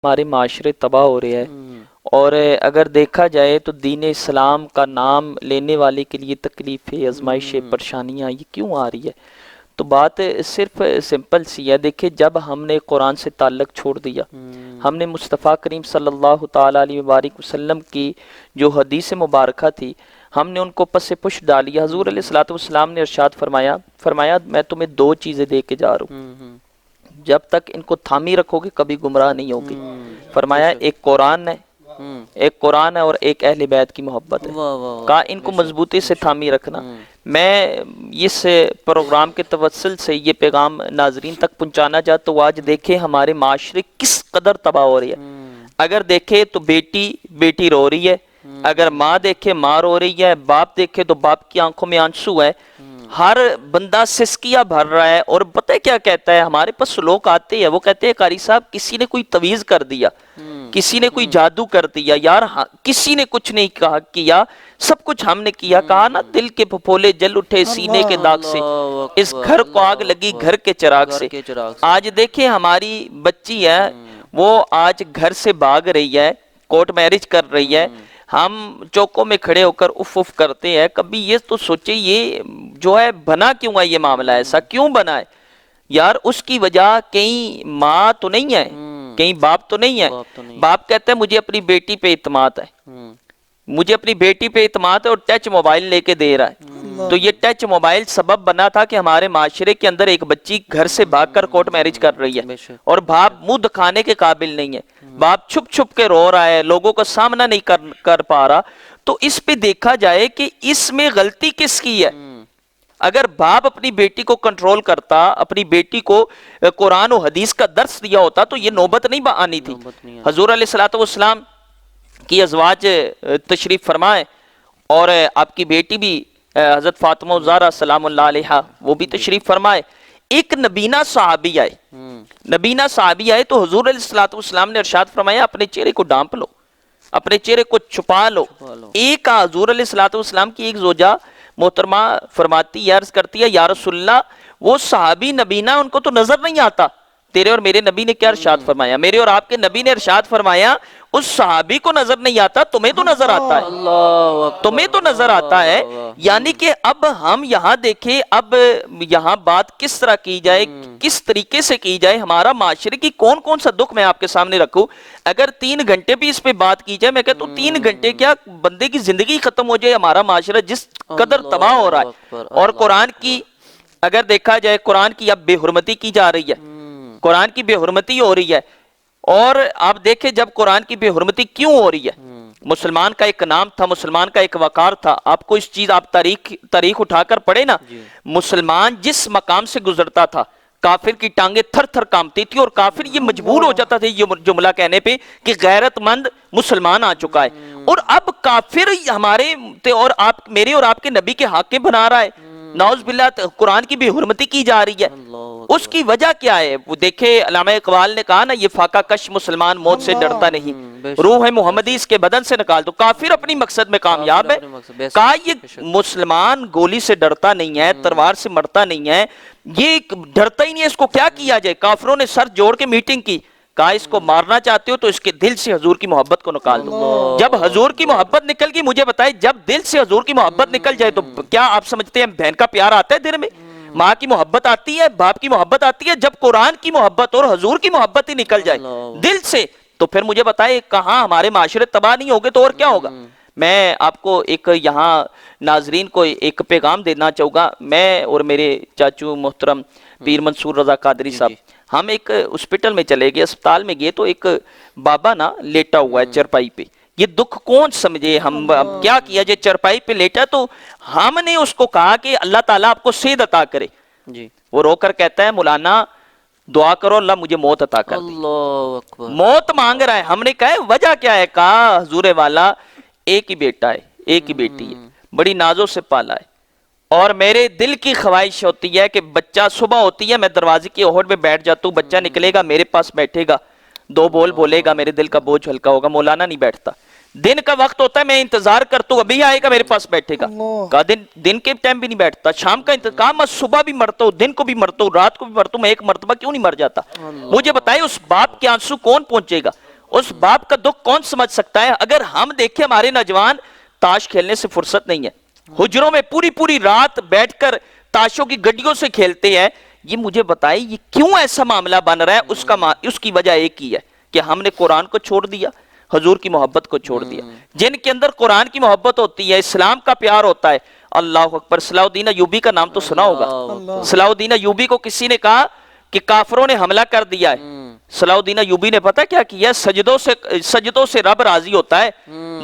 ہمارے معاشرے تباہ ہو رہے ہیں، اور اگر دیکھا جائے تو دین اسلام کا نام لینے والے کے لیے تکلیفیں، آزمائشیں، پریشانیاں یہ کیوں آ رہی ہے؟ تو بات صرف سمپل سی ہے. دیکھیں، جب ہم نے قرآن سے تعلق چھوڑ دیا، ہم نے مصطفیٰ کریم صلی اللہ تعالیٰ علیہ وآلہ وسلم کی جو حدیث مبارکہ تھی ہم نے ان کو پس پش ڈالی. حضور علیہ الصلوۃ والسلام نے ارشاد فرمایا میں تمہیں دو چیزیں دے کے جا رہا ہوں، جب تک ان کو تھامی رکھو گے کبھی گمراہ نہیں ہوگی. فرمایا ایک قرآن ہے اور ایک اہل بیت کی محبت ہے. کہا ان کو مضبوطی سے تھامی رکھنا. میں اس پروگرام کے توسل سے یہ پیغام ناظرین تک پہنچانا چاہتا ہوں. آج دیکھیں ہمارے معاشرے کس قدر تباہ ہو رہی ہے. اگر دیکھے تو بیٹی رو رہی ہے، اگر ماں دیکھے ماں رو رہی ہے، باپ دیکھے تو باپ کی آنکھوں میں آنسو ہے، ہر بندہ سسکیاں بھر رہا ہے. اور پتہ کیا کہتا ہے؟ ہمارے پاس لوگ آتے ہیں، وہ کہتے ہیں قاری صاحب کسی نے کوئی تویز کر دیا، کسی نے کوئی جادو کر دیا. یار کسی نے کچھ نہیں کیا، سب کچھ ہم نے کیا. کہا نا دل کے پھپھولے جل اٹھے سینے کے داغ سے، اس گھر کو آگ لگی گھر کے چراغ سے. آج دیکھیں ہماری بچی ہے، وہ آج گھر سے بھاگ رہی ہے، کورٹ میرج کر رہی ہے. ہم چوکوں میں کھڑے ہو کر اف اف کرتے ہیں. کبھی یہ تو سوچے یہ جو ہے بنا کیوں ہے؟ یہ معاملہ ایسا کیوں بنا ہے؟ یار اس کی وجہ کہیں ماں تو نہیں ہے، کہیں باپ تو نہیں ہے. باپ کہتا ہے مجھے اپنی بیٹی پہ اعتماد ہے، مجھے اپنی بیٹی پہ اعتماد ہے، اور ٹچ موبائل لے کے دے رہا ہے. تو یہ ٹچ موبائل سبب بنا تھا کہ ہمارے معاشرے کے اندر ایک بچی گھر سے بھاگ کر کورٹ میرج کر رہی ہے، اور باپ منہ دکھانے کے قابل نہیں ہے. باپ چھپ چھپ کے رو رہا ہے، لوگوں کا سامنا نہیں کر پا رہا. تو اس پہ دیکھا جائے کہ اس میں غلطی کس کی ہے؟ اگر باپ اپنی بیٹی کو کنٹرول کرتا، اپنی بیٹی کو قرآن و حدیث کا درس دیا ہوتا تو یہ نوبت نہیں آنی تھی. حضور علیہ الصلوۃ والسلام کی ازواج تشریف فرمائے، اور آپ کی بیٹی بھی حضرت فاطمہ الزہرا سلام اللہ علیہا وہ بھی تشریف فرمائے. ایک نبینا صحابی آئے تو حضور علیہ الصلوۃ والسلام نے ارشاد فرمایا اپنے چہرے کو ڈانپ لو، اپنے چہرے کو چھپا لو. ایک حضور علیہ الصلوۃ والسلام کی ایک زوجہ محترمہ فرماتی ہے، عرض کرتی ہے یا رسول اللہ وہ صحابی نبینا ان کو تو نظر نہیں آتا. تیرے اور میرے نبی نے کیا ارشاد فرمایا؟ میرے اور آپ کے نبی نے ارشاد فرمایا اس صحابی کو نظر نہیں آتا، تمہیں تو نظر آتا ہے، تمہیں تو نظر آتا ہے. یعنی کہ اب ہم یہاں دیکھیں، اب یہاں بات کس طرح کی جائے، کس طریقے سے کی جائے. ہمارا معاشرے کی کون کون سا دکھ میں آپ کے سامنے رکھوں. اگر 3 گھنٹے بھی اس پہ بات کی جائے، میں کہتا ہوں 3 گھنٹے کیا بندے کی زندگی ختم ہو جائے. ہمارا معاشرہ جس قدر تباہ ہو رہا ہے، اور قرآن کی اگر دیکھا جائے قرآن کی اب بے حرمتی کی جا رہی ہے، قرآن کی بے حرمتی ہو رہی ہے. اور آپ دیکھیں جب قرآن کی بے حرمتی کیوں ہو رہی ہے؟ مسلمان کا ایک نام تھا، مسلمان کا ایک وقار تھا. آپ کو اس چیز آپ تاریخ اٹھا کر پڑھے نا، مسلمان جس مقام سے گزرتا تھا کافر کی ٹانگیں تھر تھر کامتی تھی، اور کافر یہ مجبور ہو جاتا تھا یہ جملہ کہنے پہ کہ غیرت مند مسلمان آ چکا ہے. اور اب کافر ہمارے اور آپ میرے اور آپ کے نبی کے حاکم بنا رہا ہے. نعوذ باللہ قرآن کی بے حرمتی کی جا رہی ہے. اس کی وجہ کیا ہے؟ وہ دیکھے علامہ اقبال نے کہا نا یہ فاقہ کش مسلمان موت سے ڈرتا نہیں، روح محمدی اس کے بدن سے نکال دو. کافر اپنی مقصد میں کامیاب ہے. کہا یہ مسلمان گولی سے ڈرتا نہیں ہے، تلوار سے مرتا نہیں ہے، یہ ڈرتا ہی نہیں ہے. اس کو کیا کیا جائے؟ کافروں نے سر جوڑ کے میٹنگ کی، کہا اس کو مارنا چاہتے ہو تو اس کے دل سے حضور کی محبت کو نکال دو. جب حضور کی محبت نکل گئی، مجھے بتائے جب دل سے حضور کی محبت نکل جائے تو کیا آپ سمجھتے ہیں بہن کا پیار آتا ہے دل میں؟ ماں کی محبت آتی ہے، باپ کی محبت آتی ہے. جب قرآن کی محبت اور حضور کی محبت ہی نکل جائے دل سے تو پھر مجھے بتائے کہاں ہمارے معاشرے تباہ نہیں ہوگے تو اور کیا ہوگا. میں آپ کو ایک یہاں ناظرین کو ایک پیغام دینا چاہوں گا. میں اور میرے چاچو محترم پیر منصور رضا قادری صاحب ہم ایک ہسپتال میں چلے گئے، اسپتال میں گئے تو ایک بابا نا لیٹا ہوا ہے چرپائی پہ. یہ دکھ کون سمجھے؟ ہم کیا کیا جائے؟ چرپائی پہ لیٹا تو ہم نے اس کو کہا کہ اللہ تعالیٰ آپ کو صحت عطا کرے. وہ رو کر کہتا ہے مولانا دعا کرو اللہ مجھے موت عطا کر دے. موت مانگ رہا ہے. ہم نے کہا وجہ کیا ہے؟ کہا حضور والا ایک ہی بیٹا ہے، ایک ہی بیٹی ہے، بڑی نازوں سے پالا ہے، اور میرے دل کی خواہش ہوتی ہے کہ بچہ صبح ہوتی ہے میں دروازے کی اوہٹ میں بیٹھ جاتا ہوں، بچہ نکلے گا میرے پاس بیٹھے گا، 2 بول بولے گا، میرے دل کا بوجھ ہلکا ہوگا. مولانا نہیں بیٹھتا. دن کا وقت ہوتا ہے میں انتظار کرتا ہوں ابھی آئے گا میرے پاس بیٹھے گا. کہا دن کے ٹائم بھی نہیں بیٹھتا، شام کا انتظار. میں صبح بھی مرتا ہوں، دن کو بھی مرتا ہوں، رات کو بھی مرتا ہوں، میں ایک مرتبہ کیوں نہیں مر جاتا؟ مجھے بتائے اس باپ کے آنسو کون پہنچے گا؟ اس باپ کا دکھ کون سمجھ سکتا ہے؟ اگر ہم دیکھیں ہمارے نوجوان تاش کھیلنے سے فرصت نہیں ہے، حجروں میں پوری پوری رات بیٹھ کر تاشوں کی گڈیوں سے کھیلتے ہیں، یہ مجھے بتائیں یہ کیوں ایسا معاملہ بن رہا ہے؟ اس کی وجہ ایک ہی ہے کہ ہم نے قرآن کو چھوڑ دیا، حضور کی محبت کو چھوڑ دیا۔ جن کے اندر قرآن کی محبت ہوتی ہے، اسلام کا پیار ہوتا ہے، اللہ اکبر، صلاح الدین ایوبی کا نام تو سنا ہوگا۔ صلاح الدین ایوبی کو کسی نے کہا کہ کافروں نے حملہ کر دیا ہے، صلاح الدین ایوبی نے پتہ کیا کیا؟ سجدوں سے رب راضی ہوتا ہے،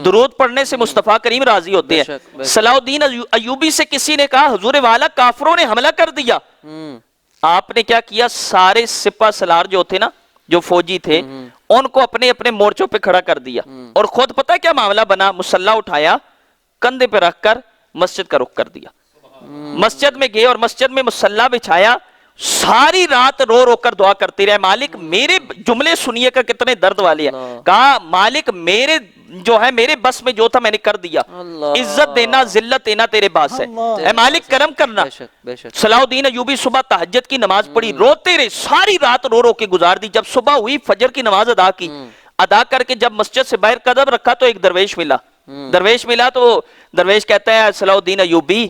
درود پڑھنے سے مصطفیٰ کریم راضی ہوتے ہیں۔ صلاح الدین ایوبی سے کسی نے کہا حضور والا کافروں نے حملہ کر دیا، آپ نے کیا کیا؟ سارے سپہ سالار جو تھے نا، جو فوجی تھے، ان کو اپنے اپنے مورچوں پہ کھڑا کر دیا، اور خود پتہ کیا معاملہ بنا؟ مسلح اٹھایا، کندھے پہ رکھ کر مسجد کا رخ کر دیا، مسجد میں گئے اور مسجد میں مسلح بچھایا، ساری رات رو رو کر دعا کرتے رہے، مالک میرے جملے سنیے کا کتنے درد والے ہیں، کہا مالک میرے بس میں جو تھا میں نے کر دیا، عزت دینا ذلت دینا تیرے پاس ہے، اے مالک کرم کرنا۔ صلاح الدین ایوبی صبح تہجد کی نماز پڑھی، روتے رہے، ساری رات رو رو کے گزار دی۔ جب صبح ہوئی فجر کی نماز ادا کی، ادا کر کے جب مسجد سے باہر قدم رکھا تو ایک درویش ملا تو درویش کہتا ہے صلاح الدین ایوبی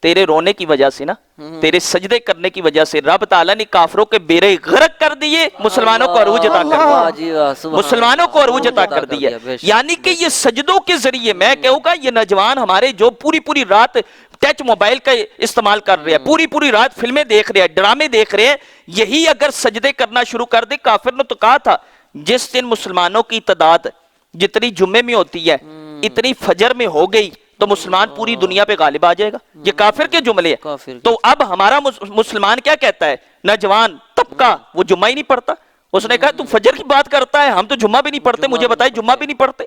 تیرے رونے کی وجہ سے نا، تیرے سجدے کرنے کی وجہ سے رب تعالیٰ نے کافروں کے بیڑے غرق کر دیے، مسلمانوں کو عروج عطا کر دیا، مسلمانوں کو عروج عطا کر دیا۔ یعنی کہ یہ سجدوں کے ذریعے میں کہوں گا یہ نوجوان ہمارے جو پوری رات ٹچ موبائل کا استعمال کر رہے ہیں، پوری رات فلمیں دیکھ رہے ہیں، ڈرامے دیکھ رہے ہیں، یہی اگر سجدے کرنا شروع کر دے، کافر نے تو کہا تھا جس دن مسلمانوں کی تعداد جتنی جمعے میں ہوتی ہے اتنی فجر میں ہو گئی تو مسلمان پوری دنیا پہ غالب آ جائے گا۔ یہ کافر کے جملے ہیں۔ تو اب ہمارا مسلمان کیا کہتا ہے؟ نوجوان طبقہ وہ جمعہ ہی نہیں پڑھتا، اس نے کہا تو فجر کی بات کرتا ہے، ہم تو جمعہ بھی نہیں پڑھتے، مجھے بتائے جمعہ بھی نہیں پڑھتے۔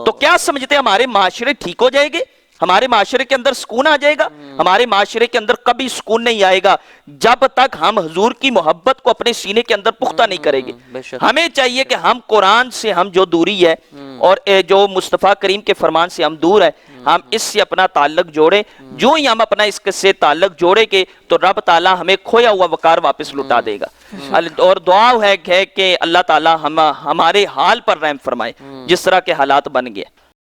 تو کیا سمجھتے ہیں ہمارے معاشرے ٹھیک ہو جائے گے؟ ہمارے معاشرے کے اندر سکون آ جائے گا؟ ہمارے معاشرے کے اندر کبھی سکون نہیں آئے گا جب تک ہم حضور کی محبت کو اپنے سینے کے اندر پختہ نہیں کریں گے۔ ہمیں چاہیے کہ ہم قرآن سے ہم جو دوری ہے اور جو مصطفیٰ کریم کے فرمان سے ہم دور ہے، ہم اس سے اپنا تعلق جوڑیں۔ جو ہی ہم اپنا اس سے تعلق جوڑیں گے تو رب تعالیٰ ہمیں کھویا ہوا وقار واپس لوٹا دے گا۔ اور دعا ہے کہ اللہ تعالیٰ ہمارے حال پر رحم فرمائے جس طرح کے حالات بن گئے۔